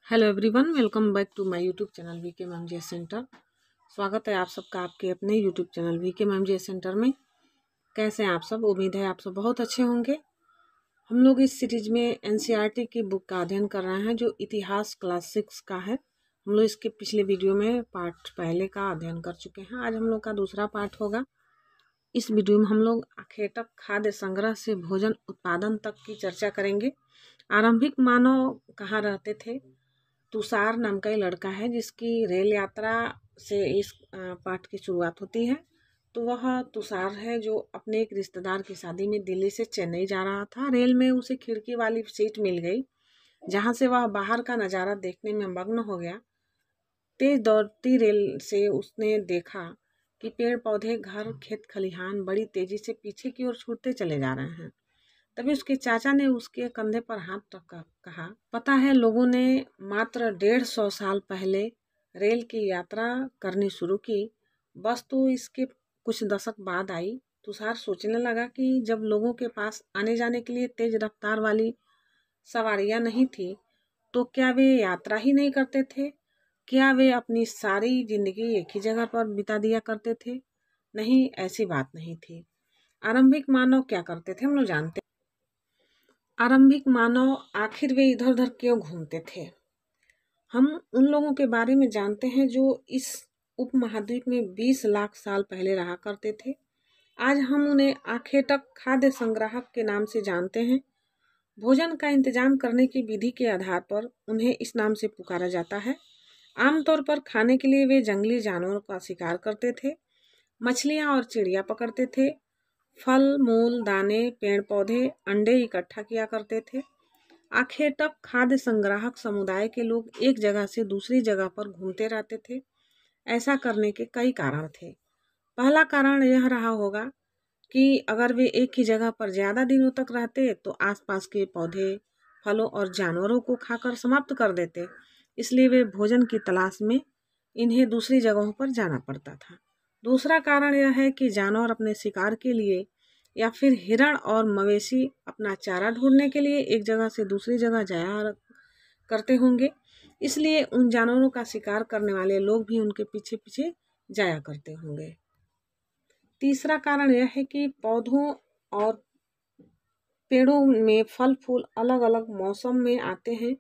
Hello everyone, welcome back to my YouTube channel VK ma'am centre. स्वागत है आप सबका आपके अपने YouTube channel VK ma'am centre में। कैसे हैं आप सब? उम्मीद है आप सब बहुत अच्छे होंगे। हम लोग इस सीरीज में एनसीईआरटी की बुक का अध्ययन कर रहे हैं जो इतिहास क्लास 6 का है। हम लोग इसके पिछले वीडियो में पार्ट पहले का अध्ययन कर चुके हैं। आज हम लोग का दूसरा पार्ट होगा। इस वीडियो में हम लोग आखेटक खाद्य संग्रह से भोजन उत्पादन तक की चर्चा करेंगे। आरंभिक मानव कहाँ रहते थे? तुषार नाम का एक लड़का है जिसकी रेल यात्रा से इस पाठ की शुरुआत होती है। तो वह तुषार है जो अपने एक रिश्तेदार की शादी में दिल्ली से चेन्नई जा रहा था। रेल में उसे खिड़की वाली सीट मिल गई जहां से वह बाहर का नज़ारा देखने में मग्न हो गया। तेज दौड़ती रेल से उसने देखा कि पेड़ पौधे, घर, खेत खलिहान बड़ी तेजी से पीछे की ओर छूटते चले जा रहे हैं। तभी उसके चाचा ने उसके कंधे पर हाथ रखकर कहा, पता है लोगों ने मात्र 150 साल पहले रेल की यात्रा करनी शुरू की, बस तो इसके कुछ दशक बाद आई। तुषार सोचने लगा कि जब लोगों के पास आने जाने के लिए तेज रफ्तार वाली सवारियां नहीं थी तो क्या वे यात्रा ही नहीं करते थे? क्या वे अपनी सारी जिंदगी एक ही जगह पर बिता दिया करते थे? नहीं, ऐसी बात नहीं थी। आरंभिक मानव क्या करते थे हम लोग जानते। आरंभिक मानव आखिर वे इधर उधर क्यों घूमते थे? हम उन लोगों के बारे में जानते हैं जो इस उपमहाद्वीप में 20 लाख साल पहले रहा करते थे। आज हम उन्हें आखेटक खाद्य संग्राहक के नाम से जानते हैं। भोजन का इंतजाम करने की विधि के आधार पर उन्हें इस नाम से पुकारा जाता है। आमतौर पर खाने के लिए वे जंगली जानवरों का शिकार करते थे, मछलियाँ और चिड़िया पकड़ते थे, फल मूल, दाने, पेड़ पौधे, अंडे इकट्ठा किया करते थे। आखेटक खाद्य संग्राहक समुदाय के लोग एक जगह से दूसरी जगह पर घूमते रहते थे। ऐसा करने के कई कारण थे। पहला कारण यह रहा होगा कि अगर वे एक ही जगह पर ज़्यादा दिनों तक रहते तो आसपास के पौधे, फलों और जानवरों को खाकर समाप्त कर देते, इसलिए वे भोजन की तलाश में इन्हें दूसरी जगहों पर जाना पड़ता था। दूसरा कारण यह है कि जानवर अपने शिकार के लिए या फिर हिरण और मवेशी अपना चारा ढूंढने के लिए एक जगह से दूसरी जगह जाया करते होंगे, इसलिए उन जानवरों का शिकार करने वाले लोग भी उनके पीछे पीछे जाया करते होंगे। तीसरा कारण यह है कि पौधों और पेड़ों में फल फूल अलग अलग मौसम में आते हैं,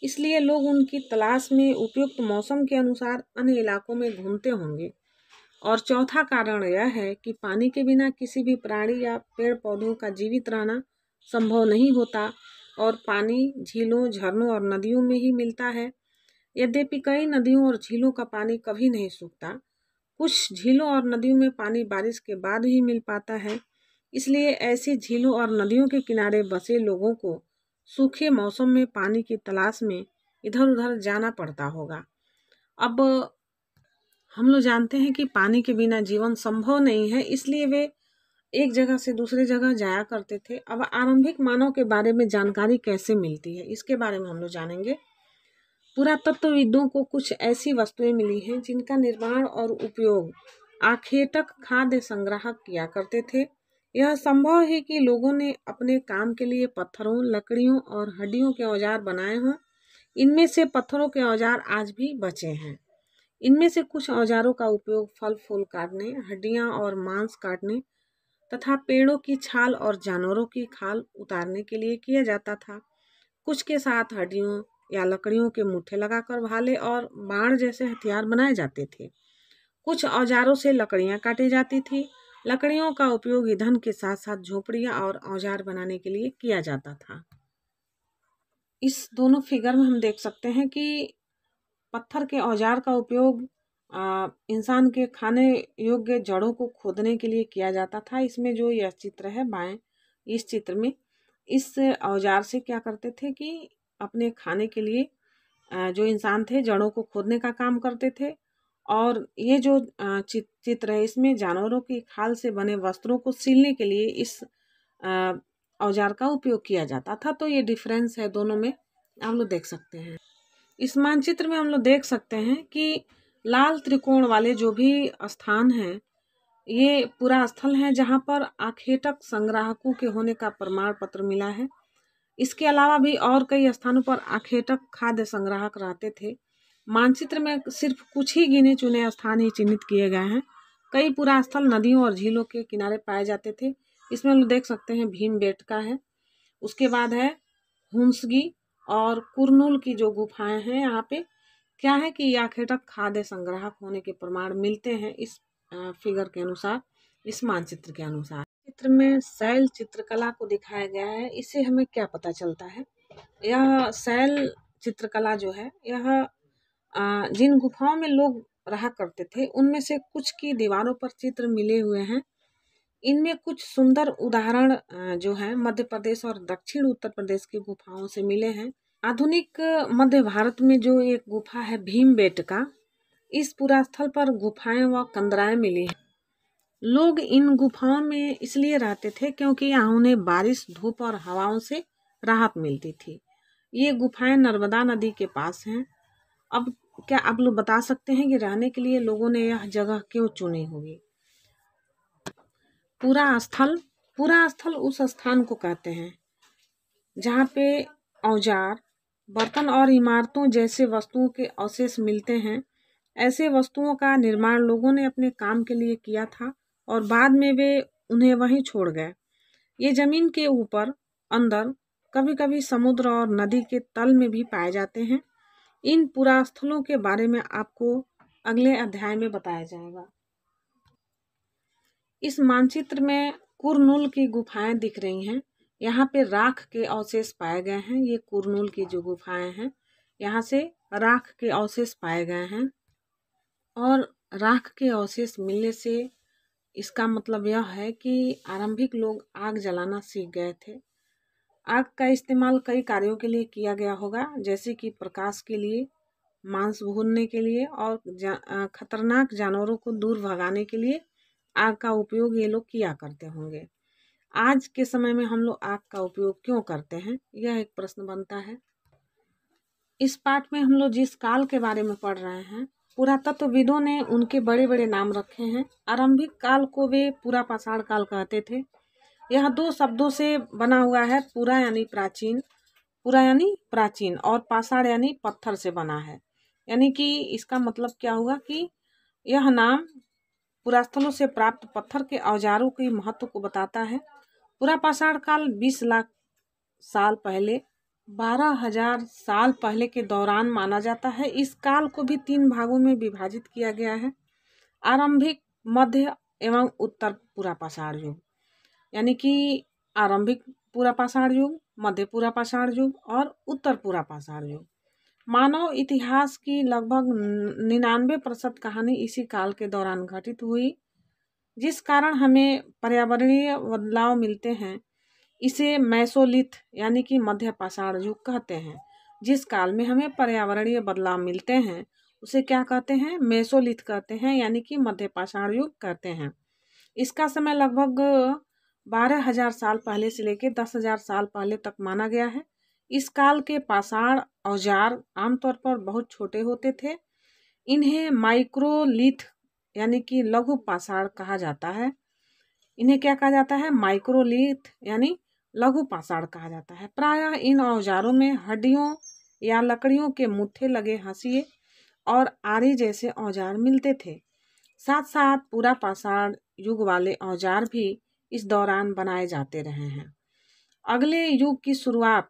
इसलिए लोग उनकी तलाश में उपयुक्त मौसम के अनुसार अन्य इलाकों में घूमते होंगे। और चौथा कारण यह है कि पानी के बिना किसी भी प्राणी या पेड़ पौधों का जीवित रहना संभव नहीं होता और पानी झीलों, झरनों और नदियों में ही मिलता है। यद्यपि कई नदियों और झीलों का पानी कभी नहीं सूखता, कुछ झीलों और नदियों में पानी बारिश के बाद ही मिल पाता है, इसलिए ऐसी झीलों और नदियों के किनारे बसे लोगों को सूखे मौसम में पानी की तलाश में इधर उधर जाना पड़ता होगा। अब हम लोग जानते हैं कि पानी के बिना जीवन संभव नहीं है, इसलिए वे एक जगह से दूसरी जगह जाया करते थे। अब आरंभिक मानव के बारे में जानकारी कैसे मिलती है, इसके बारे में हम लोग जानेंगे। पुरातत्वविदों को कुछ ऐसी वस्तुएं मिली हैं जिनका निर्माण और उपयोग आखेटक खाद्य संग्राहक किया करते थे। यह संभव है कि लोगों ने अपने काम के लिए पत्थरों, लकड़ियों और हड्डियों के औजार बनाए हों। इनमें से पत्थरों के औजार आज भी बचे हैं। इनमें से कुछ औजारों का उपयोग फल फूल काटने, हड्डियां और मांस काटने तथा पेड़ों की छाल और जानवरों की खाल उतारने के लिए किया जाता था। कुछ के साथ हड्डियों या लकड़ियों के मुट्ठे लगाकर भाले और बाण जैसे हथियार बनाए जाते थे। कुछ औजारों से लकड़ियां काटी जाती थी। लकड़ियों का उपयोग ईंधन के साथ साथ झोपड़ियां और औजार बनाने के लिए किया जाता था। इस दोनों फिगर में हम देख सकते हैं कि पत्थर के औजार का उपयोग इंसान के खाने योग्य जड़ों को खोदने के लिए किया जाता था। इसमें जो यह चित्र है बाएं, इस चित्र में इस औजार से क्या करते थे कि अपने खाने के लिए जो इंसान थे जड़ों को खोदने का काम करते थे। और ये जो चित्र है इसमें जानवरों की खाल से बने वस्त्रों को सिलने के लिए इस औजार का उपयोग किया जाता था। तो ये डिफरेंस है दोनों में, हम लोग देख सकते हैं। इस मानचित्र में हम लोग देख सकते हैं कि लाल त्रिकोण वाले जो भी स्थान हैं ये पूरा स्थल है जहाँ पर आखेटक संग्राहकों के होने का प्रमाण पत्र मिला है। इसके अलावा भी और कई स्थानों पर आखेटक खाद्य संग्राहक रहते थे। मानचित्र में सिर्फ कुछ ही गिने चुने स्थान ही चिन्हित किए गए हैं। कई पुरास्थल नदियों और झीलों के किनारे पाए जाते थे। इसमें हम देख सकते हैं भीमबेटका है, उसके बाद है हुंसगी और कुरनूल की जो गुफाएं हैं। यहाँ पे क्या है कि आखेटक खाद्य संग्राहक होने के प्रमाण मिलते हैं इस फिगर के अनुसार, इस मानचित्र के अनुसार। चित्र में शैल चित्रकला को दिखाया गया है। इससे हमें क्या पता चलता है, यह शैल चित्रकला जो है यह जिन गुफाओं में लोग रहा करते थे उनमें से कुछ की दीवारों पर चित्र मिले हुए हैं। इनमें कुछ सुंदर उदाहरण जो है मध्य प्रदेश और दक्षिण उत्तर प्रदेश की गुफाओं से मिले हैं। आधुनिक मध्य भारत में जो एक गुफा है भीमबेटका, इस पुरास्थल पर गुफाएं व कंदराएं मिली हैं। लोग इन गुफाओं में इसलिए रहते थे क्योंकि यहाँ उन्हें बारिश, धूप और हवाओं से राहत मिलती थी। ये गुफाएं नर्मदा नदी के पास हैं। अब क्या आप लोग बता सकते हैं कि रहने के लिए लोगों ने यह जगह क्यों चुनी होगी? पूरा स्थल उस स्थान को कहते हैं जहाँ पे औजार, बर्तन और इमारतों जैसे वस्तुओं के अवशेष मिलते हैं। ऐसे वस्तुओं का निर्माण लोगों ने अपने काम के लिए किया था और बाद में वे उन्हें वहीं छोड़ गए। ये जमीन के ऊपर, अंदर, कभी कभी समुद्र और नदी के तल में भी पाए जाते हैं। इन पुरास्थलों के बारे में आपको अगले अध्याय में बताया जाएगा। इस मानचित्र में कुरनूल की गुफाएं दिख रही हैं। यहाँ पे राख के अवशेष पाए गए हैं। ये कुरनूल की जो गुफाएं हैं, यहाँ से राख के अवशेष पाए गए हैं। और राख के अवशेष मिलने से इसका मतलब यह है कि आरंभिक लोग आग जलाना सीख गए थे। आग का इस्तेमाल कई कार्यों के लिए किया गया होगा, जैसे कि प्रकाश के लिए, मांस भूनने के लिए और खतरनाक जानवरों को दूर भगाने के लिए आग का उपयोग ये लोग किया करते होंगे। आज के समय में हम लोग आग का उपयोग क्यों करते हैं, यह एक प्रश्न बनता है। इस पाठ में हम लोग जिस काल के बारे में पढ़ रहे हैं, पुरातत्वविदों ने उनके बड़े बड़े नाम रखे हैं। आरंभिक काल को वे पूरा पाषाण काल कहते थे। यह दो शब्दों से बना हुआ है। पूरा यानी प्राचीन और पाषाण यानी पत्थर से बना है। यानी कि इसका मतलब क्या हुआ कि यह नाम पुरास्थलों से प्राप्त पत्थर के औजारों के महत्व को बताता है। पूरा पाषाण काल 20 लाख साल पहले, 12,000 साल पहले के दौरान माना जाता है। इस काल को भी 3 भागों में विभाजित किया गया है: आरंभिक, मध्य एवं उत्तर पूरा पाषाण युग। यानी कि आरंभिक पूरा पाषाण युग, मध्य पूरा पाषाण युग और उत्तर पूरा पाषाण युग। मानव इतिहास की लगभग 99% कहानी इसी काल के दौरान घटित हुई, जिस कारण हमें पर्यावरणीय बदलाव मिलते हैं। इसे मेसोलिथ यानी कि मध्य पाषाण युग कहते हैं। जिस काल में हमें पर्यावरणीय बदलाव मिलते हैं उसे क्या कहते हैं? मेसोलिथ कहते हैं, यानी कि मध्य पाषाण युग कहते हैं। इसका समय लगभग 12,000 साल पहले से लेकर 10,000 साल पहले तक माना गया है। इस काल के पाषाण औजार आमतौर पर बहुत छोटे होते थे। इन्हें माइक्रोलिथ यानी कि लघु पाषाण कहा जाता है। इन्हें क्या कहा जाता है? माइक्रोलिथ यानी लघु पाषाण कहा जाता है। प्रायः इन औजारों में हड्डियों या लकड़ियों के मुट्ठे लगे हंसिए और आरी जैसे औजार मिलते थे। साथ साथ पूरा पाषाण युग वाले औजार भी इस दौरान बनाए जाते रहे हैं। अगले युग की शुरुआत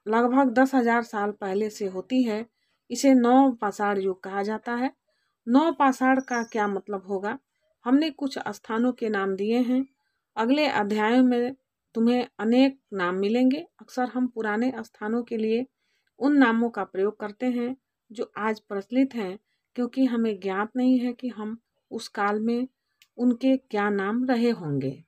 लगभग 10,000 साल पहले से होती है। इसे नव पाषाण युग कहा जाता है। नव पाषाण का क्या मतलब होगा? हमने कुछ स्थानों के नाम दिए हैं। अगले अध्यायों में तुम्हें अनेक नाम मिलेंगे। अक्सर हम पुराने स्थानों के लिए उन नामों का प्रयोग करते हैं जो आज प्रचलित हैं, क्योंकि हमें ज्ञात नहीं है कि हम उस काल में उनके क्या नाम रहे होंगे।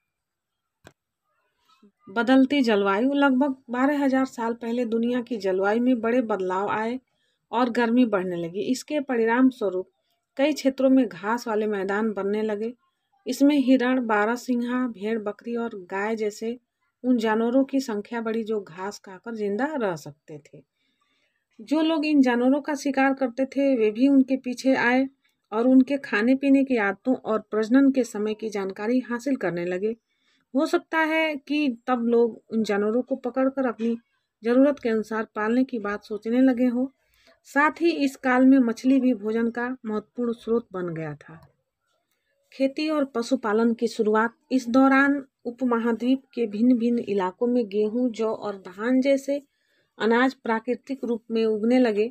बदलती जलवायु। लगभग 12,000 साल पहले दुनिया की जलवायु में बड़े बदलाव आए और गर्मी बढ़ने लगी। इसके परिणाम स्वरूप कई क्षेत्रों में घास वाले मैदान बनने लगे। इसमें हिरण, बारहसिंहा, भेड़, बकरी और गाय जैसे उन जानवरों की संख्या बढ़ी जो घास खाकर जिंदा रह सकते थे। जो लोग इन जानवरों का शिकार करते थे वे भी उनके पीछे आए और उनके खाने पीने की आदतों और प्रजनन के समय की जानकारी हासिल करने लगे। हो सकता है कि तब लोग उन जानवरों को पकड़कर अपनी जरूरत के अनुसार पालने की बात सोचने लगे हो। साथ ही इस काल में मछली भी भोजन का महत्वपूर्ण स्रोत बन गया था। खेती और पशुपालन की शुरुआत इस दौरान उपमहाद्वीप के भिन्न भिन्न इलाकों में गेहूं, जौ और धान जैसे अनाज प्राकृतिक रूप में उगने लगे।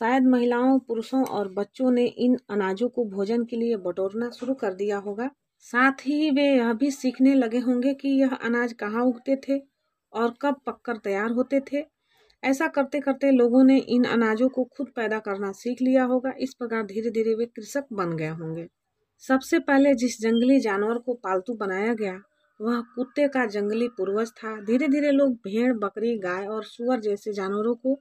शायद महिलाओं, पुरुषों और बच्चों ने इन अनाजों को भोजन के लिए बटोरना शुरू कर दिया होगा। साथ ही वे यह भी सीखने लगे होंगे कि यह अनाज कहाँ उगते थे और कब पककर तैयार होते थे। ऐसा करते करते लोगों ने इन अनाजों को खुद पैदा करना सीख लिया होगा। इस प्रकार धीरे धीरे वे कृषक बन गए होंगे। सबसे पहले जिस जंगली जानवर को पालतू बनाया गया वह कुत्ते का जंगली पूर्वज था। धीरे धीरे लोग भेड़, बकरी, गाय और सूअर जैसे जानवरों को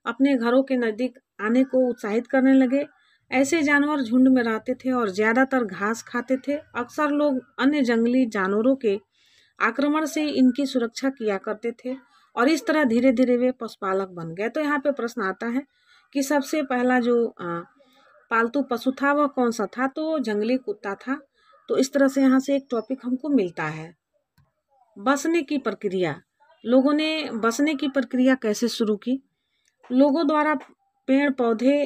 अपने घरों के नजदीक आने को उत्साहित करने लगे। ऐसे जानवर झुंड में रहते थे और ज्यादातर घास खाते थे। अक्सर लोग अन्य जंगली जानवरों के आक्रमण से इनकी सुरक्षा किया करते थे और इस तरह धीरे धीरे वे पशुपालक बन गए। तो यहाँ पे प्रश्न आता है कि सबसे पहला जो पालतू पशु था वह कौन सा था? तो जंगली कुत्ता था। तो इस तरह से यहाँ से एक टॉपिक हमको मिलता है। बसने की प्रक्रिया। लोगों ने बसने की प्रक्रिया कैसे शुरू की? लोगों द्वारा पेड़ पौधे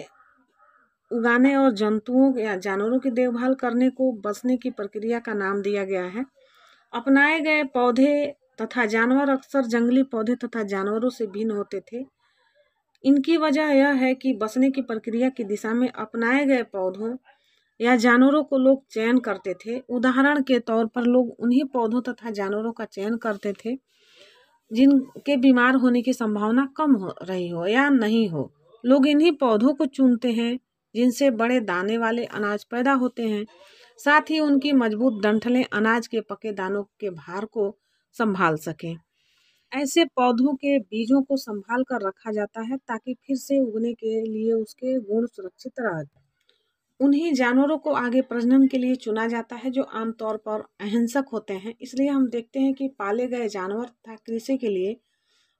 उगाने और जंतुओं या जानवरों की देखभाल करने को बसने की प्रक्रिया का नाम दिया गया है। अपनाए गए पौधे तथा जानवर अक्सर जंगली पौधे तथा जानवरों से भिन्न होते थे। इनकी वजह यह है कि बसने की प्रक्रिया की दिशा में अपनाए गए पौधों या जानवरों को लोग चयन करते थे। उदाहरण के तौर पर लोग उन्हीं पौधों तथा जानवरों का चयन करते थे जिनके बीमार होने की संभावना कम हो रही हो या नहीं हो। लोग इन्हीं पौधों को चुनते हैं जिनसे बड़े दाने वाले अनाज पैदा होते हैं। साथ ही उनकी मजबूत डंठलें अनाज के पके दानों के भार को संभाल सकें। ऐसे पौधों के बीजों को संभाल कर रखा जाता है ताकि फिर से उगने के लिए उसके गुण सुरक्षित रह। उन्हीं जानवरों को आगे प्रजनन के लिए चुना जाता है जो आमतौर पर अहिंसक होते हैं। इसलिए हम देखते हैं कि पाले गए जानवर तथा कृषि के लिए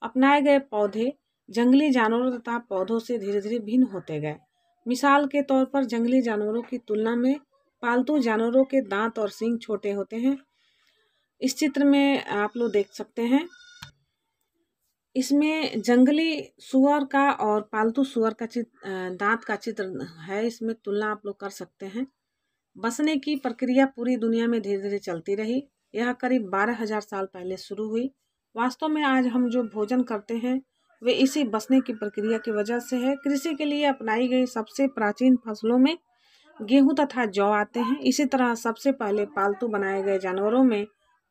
अपनाए गए पौधे जंगली जानवरों तथा पौधों से धीरे धीरे भिन्न होते गए। मिसाल के तौर पर जंगली जानवरों की तुलना में पालतू जानवरों के दांत और सींग छोटे होते हैं। इस चित्र में आप लोग देख सकते हैं। इसमें जंगली सुअर का और पालतू सुअर का दांत का चित्र है। इसमें तुलना आप लोग कर सकते हैं। बसने की प्रक्रिया पूरी दुनिया में धीरे धीरे चलती रही। यह करीब 12,000 साल पहले शुरू हुई। वास्तव में आज हम जो भोजन करते हैं वे इसी बसने की प्रक्रिया की वजह से है। कृषि के लिए अपनाई गई सबसे प्राचीन फसलों में गेहूं तथा जौ आते हैं। इसी तरह सबसे पहले पालतू बनाए गए जानवरों में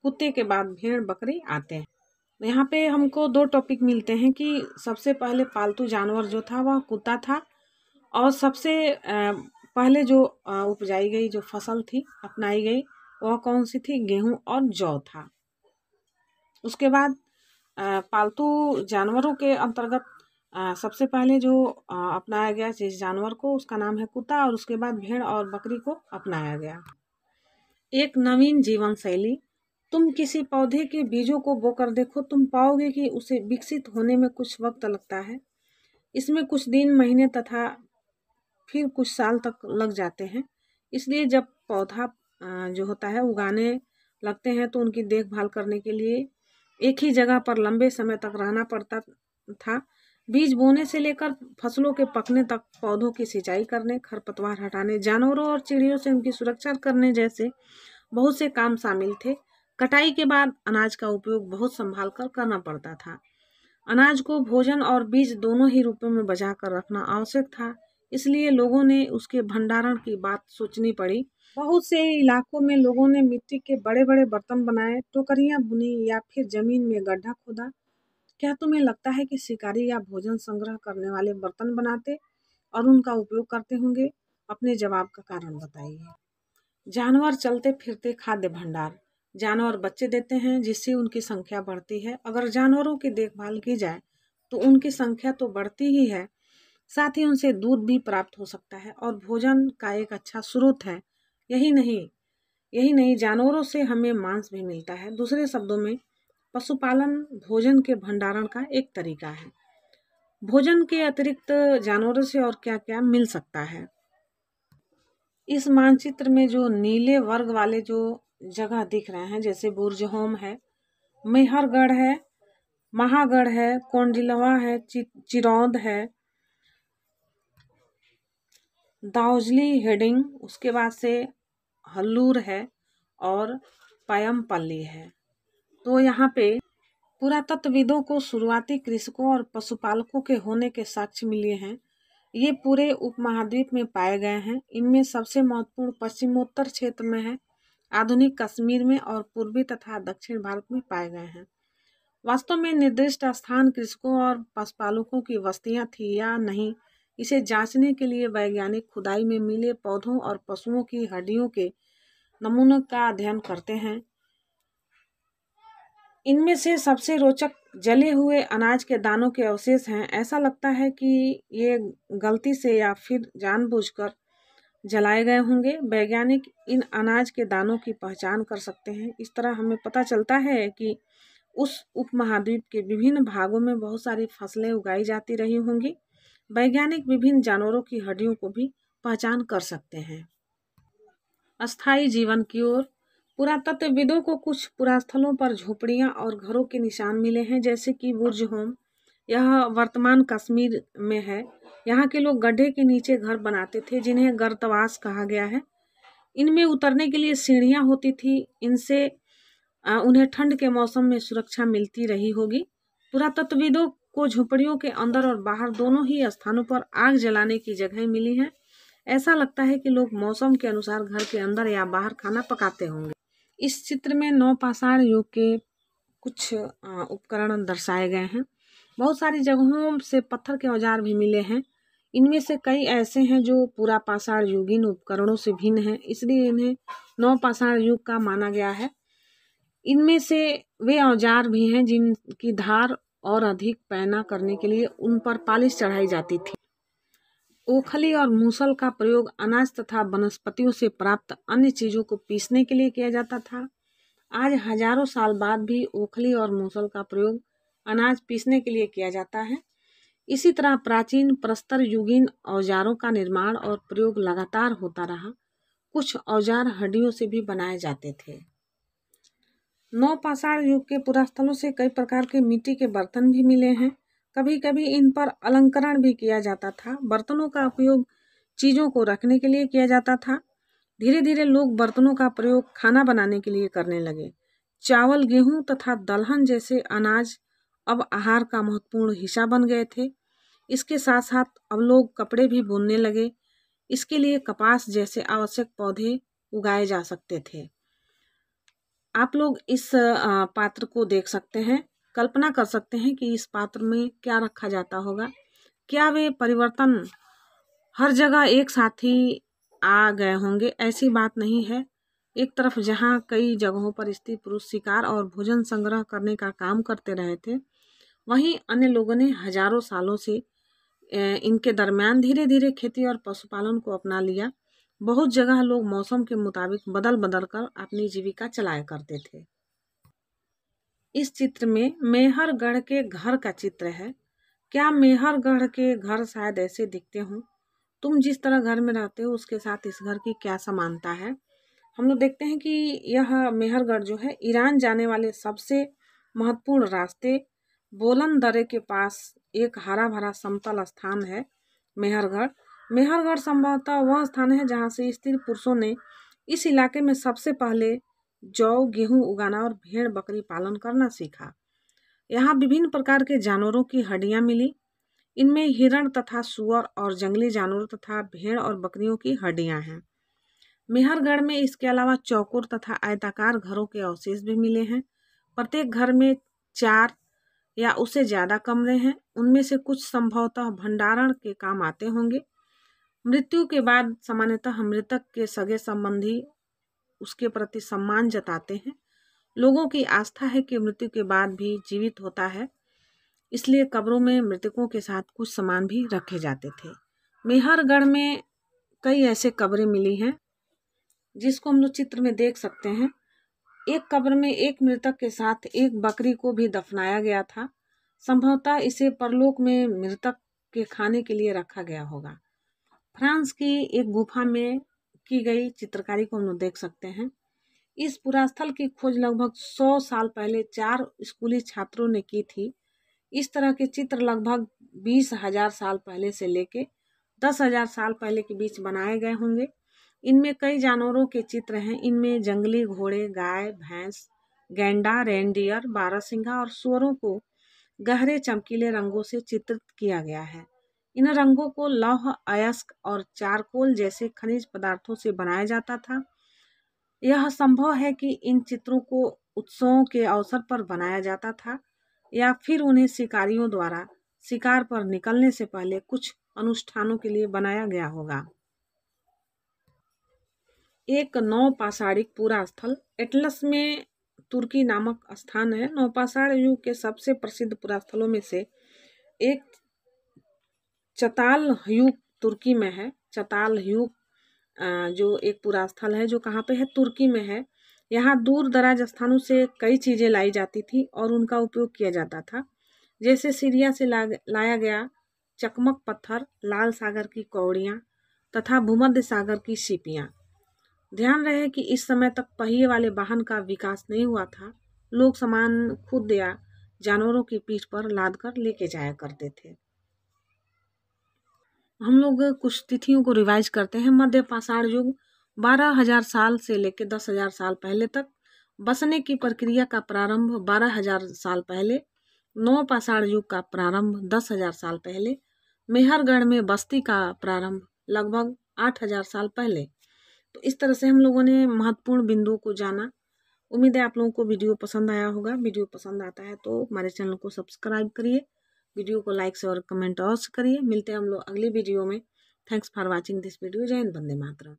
कुत्ते के बाद भेड़, बकरी आते हैं। यहाँ पे हमको दो टॉपिक मिलते हैं कि सबसे पहले पालतू जानवर जो था वह कुत्ता था और सबसे पहले जो उपजाई गई जो फसल थी, अपनाई गई, वह कौन सी थी? गेहूं और जौ था। उसके बाद पालतू जानवरों के अंतर्गत सबसे पहले जो अपनाया गया जिस जानवर को उसका नाम है कुत्ता और उसके बाद भेड़ और बकरी को अपनाया गया। एक नवीन जीवन शैली। तुम किसी पौधे के बीजों को बोकर देखो, तुम पाओगे कि उसे विकसित होने में कुछ वक्त लगता है। इसमें कुछ दिन, महीने तथा फिर कुछ साल तक लग जाते हैं। इसलिए जब पौधा जो होता है उगाने लगते हैं तो उनकी देखभाल करने के लिए एक ही जगह पर लंबे समय तक रहना पड़ता था। बीज बोने से लेकर फसलों के पकने तक पौधों की सिंचाई करने, खरपतवार हटाने, जानवरों और चिड़ियों से उनकी सुरक्षा करने जैसे बहुत से काम शामिल थे। कटाई के बाद अनाज का उपयोग बहुत संभाल कर करना पड़ता था। अनाज को भोजन और बीज दोनों ही रूपों में बचा कर रखना आवश्यक था। इसलिए लोगों ने उसके भंडारण की बात सोचनी पड़ी। बहुत से इलाकों में लोगों ने मिट्टी के बड़े बड़े बर्तन बनाए, टोकरियां बुनी या फिर जमीन में गड्ढा खोदा। क्या तुम्हें लगता है कि शिकारी या भोजन संग्रह करने वाले बर्तन बनाते और उनका उपयोग करते होंगे? अपने जवाब का कारण बताइए। जानवर चलते फिरते खाद्य भंडार। जानवर बच्चे देते हैं जिससे उनकी संख्या बढ़ती है। अगर जानवरों की देखभाल की जाए तो उनकी संख्या तो बढ़ती ही है, साथ ही उनसे दूध भी प्राप्त हो सकता है और भोजन का एक अच्छा स्रोत है। यही नहीं जानवरों से हमें मांस भी मिलता है। दूसरे शब्दों में पशुपालन भोजन के भंडारण का एक तरीका है। भोजन के अतिरिक्त जानवरों से और क्या क्या मिल सकता है? इस मानचित्र में जो नीले वर्ग वाले जो जगह दिख रहे हैं जैसे बुर्ज होम है, मेहरगढ़ है, महागढ़ है, कोंडिलवा है, चिरौंद है, दाउजली हेडिंग, उसके बाद से हल्लूर है और पयमपल्ली है। तो यहाँ पे पुरातत्वविदों को शुरुआती कृषकों और पशुपालकों के होने के साक्ष्य मिले हैं। ये पूरे उपमहाद्वीप में पाए गए हैं। इनमें सबसे महत्वपूर्ण पश्चिमोत्तर क्षेत्र में है, आधुनिक कश्मीर में और पूर्वी तथा दक्षिण भारत में पाए गए हैं। वास्तव में निर्दिष्ट स्थान कृषकों और पशुपालकों की बस्तियां थी या नहीं, इसे जांचने के लिए वैज्ञानिक खुदाई में मिले पौधों और पशुओं की हड्डियों के नमूनों का अध्ययन करते हैं। इनमें से सबसे रोचक जले हुए अनाज के दानों के अवशेष हैं। ऐसा लगता है कि ये गलती से या फिर जानबूझकर जलाए गए होंगे। वैज्ञानिक इन अनाज के दानों की पहचान कर सकते हैं। इस तरह हमें पता चलता है कि उस उपमहाद्वीप के विभिन्न भागों में बहुत सारी फसलें उगाई जाती रही होंगी। वैज्ञानिक विभिन्न जानवरों की हड्डियों को भी पहचान कर सकते हैं। अस्थायी जीवन की ओर पुरातत्वविदों को कुछ पुरास्थलों पर झोपड़ियां और घरों के निशान मिले हैं, जैसे कि बुर्ज होम। यह वर्तमान कश्मीर में है। यहाँ के लोग गड्ढे के नीचे घर बनाते थे, जिन्हें गर्तवास कहा गया है। इनमें उतरने के लिए सीढ़ियां होती थी। इनसे उन्हें ठंड के मौसम में सुरक्षा मिलती रही होगी। पुरातत्वविदों को झोपड़ियों के अंदर और बाहर दोनों ही स्थानों पर आग जलाने की जगह मिली है। ऐसा लगता है कि लोग मौसम के अनुसार घर के अंदर या बाहर खाना पकाते होंगे। इस चित्र में नवपाषाण युग के कुछ उपकरण दर्शाए गए हैं। बहुत सारी जगहों से पत्थर के औजार भी मिले हैं। इनमें से कई ऐसे हैं जो पुरापाषाण युगीन उपकरणों से भिन्न हैं, इसलिए इन्हें नवपाषाण युग का माना गया है। इनमें से वे औजार भी हैं जिनकी धार और अधिक पैना करने के लिए उन पर पालिश चढ़ाई जाती थी। ओखली और मूसल का प्रयोग अनाज तथा वनस्पतियों से प्राप्त अन्य चीजों को पीसने के लिए किया जाता था। आज हजारों साल बाद भी ओखली और मूसल का प्रयोग अनाज पीसने के लिए किया जाता है। इसी तरह प्राचीन प्रस्तर युगीन औजारों का निर्माण और प्रयोग लगातार होता रहा। कुछ औजार हड्डियों से भी बनाए जाते थे। नवपाषाण युग के पुरास्थलों से कई प्रकार के मिट्टी के बर्तन भी मिले हैं। कभी कभी इन पर अलंकरण भी किया जाता था। बर्तनों का उपयोग चीजों को रखने के लिए किया जाता था। धीरे धीरे लोग बर्तनों का प्रयोग खाना बनाने के लिए करने लगे। चावल, गेहूं तथा दलहन जैसे अनाज अब आहार का महत्वपूर्ण हिस्सा बन गए थे। इसके साथ साथ अब लोग कपड़े भी बुनने लगे। इसके लिए कपास जैसे आवश्यक पौधे उगाए जा सकते थे। आप लोग इस पात्र को देख सकते हैं, कल्पना कर सकते हैं कि इस पात्र में क्या रखा जाता होगा। क्या वे परिवर्तन हर जगह एक साथ ही आ गए होंगे? ऐसी बात नहीं है। एक तरफ जहाँ कई जगहों पर स्त्री पुरुष शिकार और भोजन संग्रह करने का काम करते रहे थे, वहीं अन्य लोगों ने हजारों सालों से इनके दरमियान धीरे धीरे खेती और पशुपालन को अपना लिया। बहुत जगह लोग मौसम के मुताबिक बदल बदल कर अपनी जीविका चलाया करते थे। इस चित्र में मेहरगढ़ के घर का चित्र है। क्या मेहरगढ़ के घर शायद ऐसे दिखते हों? तुम जिस तरह घर में रहते हो उसके साथ इस घर की क्या समानता है? हम लोग देखते हैं कि यह मेहरगढ़ जो है, ईरान जाने वाले सबसे महत्वपूर्ण रास्ते बोलन दर्रे के पास एक हरा भरा समतल स्थान है। मेहरगढ़ मेहरगढ़ संभवतः वह स्थान है जहाँ से स्त्री पुरुषों ने इस इलाके में सबसे पहले जौ, गेहूं उगाना और भेड़ बकरी पालन करना सीखा। यहाँ विभिन्न प्रकार के जानवरों की हड्डियां मिली। इनमें हिरण तथा सुअर और जंगली जानवरों तथा भेड़ और बकरियों की हड्डियां हैं। मेहरगढ़ में इसके अलावा चौकोर तथा आयताकार घरों के अवशेष भी मिले हैं। प्रत्येक घर में 4 या उससे ज़्यादा कमरे हैं। उनमें से कुछ संभवतः भंडारण के काम आते होंगे। मृत्यु के बाद सामान्यतः मृतक के सगे संबंधी उसके प्रति सम्मान जताते हैं। लोगों की आस्था है कि मृत्यु के बाद भी जीवित होता है, इसलिए कब्रों में मृतकों के साथ कुछ सामान भी रखे जाते थे। मेहरगढ़ में कई ऐसे कब्रें मिली हैं जिसको हम लोग चित्र में देख सकते हैं। एक कब्र में एक मृतक के साथ एक बकरी को भी दफनाया गया था। संभवतः इसे परलोक में मृतक के खाने के लिए रखा गया होगा। फ्रांस की एक गुफा में की गई चित्रकारी को हम लोग देख सकते हैं। इस पुरास्थल की खोज लगभग 100 साल पहले 4 स्कूली छात्रों ने की थी। इस तरह के चित्र लगभग 20,000 साल पहले से लेके 10,000 साल पहले के बीच बनाए गए होंगे। इनमें कई जानवरों के चित्र हैं। इनमें जंगली घोड़े, गाय, भैंस, गैंडा, रेनडियर, बारहसिंघा और सुअरों को गहरे चमकीले रंगों से चित्रित किया गया है। इन रंगों को लौह अयस्क और चारकोल जैसे खनिज पदार्थों से बनाया जाता था। यह संभव है कि इन चित्रों को उत्सवों के अवसर पर बनाया जाता था या फिर उन्हें शिकारियों द्वारा शिकार पर निकलने से पहले कुछ अनुष्ठानों के लिए बनाया गया होगा। एक नवपाषाणिक पुरा स्थल एटलस में तुर्की नामक स्थान है। नवपाषाण युग के सबसे प्रसिद्ध पुरास्थलों में से एक चताल युग तुर्की में है। चताल युग जो एक पुरास्थल है जो कहाँ पे है, तुर्की में है। यहाँ दूर दराज स्थानों से कई चीज़ें लाई जाती थी और उनका उपयोग किया जाता था, जैसे सीरिया से लाया गया चकमक पत्थर, लाल सागर की कौड़ियाँ तथा भूमध्य सागर की सीपियाँ। ध्यान रहे कि इस समय तक पहिए वाले वाहन का विकास नहीं हुआ था। लोग सामान खुद या जानवरों की पीठ पर लाद कर लेके जाया करते थे। हम लोग कुछ तिथियों को रिवाइज करते हैं। मध्य पाषाण युग 12,000 साल से लेकर 10,000 साल पहले तक। बसने की प्रक्रिया का प्रारंभ 12,000 साल पहले। नवपाषाण युग का प्रारंभ 10,000 साल पहले। मेहरगढ़ में बस्ती का प्रारंभ लगभग 8,000 साल पहले। तो इस तरह से हम लोगों ने महत्वपूर्ण बिंदुओं को जाना। उम्मीद है आप लोगों को वीडियो पसंद आया होगा। वीडियो पसंद आता है तो हमारे चैनल को सब्सक्राइब करिए, वीडियो को लाइक से और कमेंट अवश्य करिए। मिलते हैं हम लोग अगली वीडियो में। Thanks for watching this video. जय हिंद, वंदे मातरम।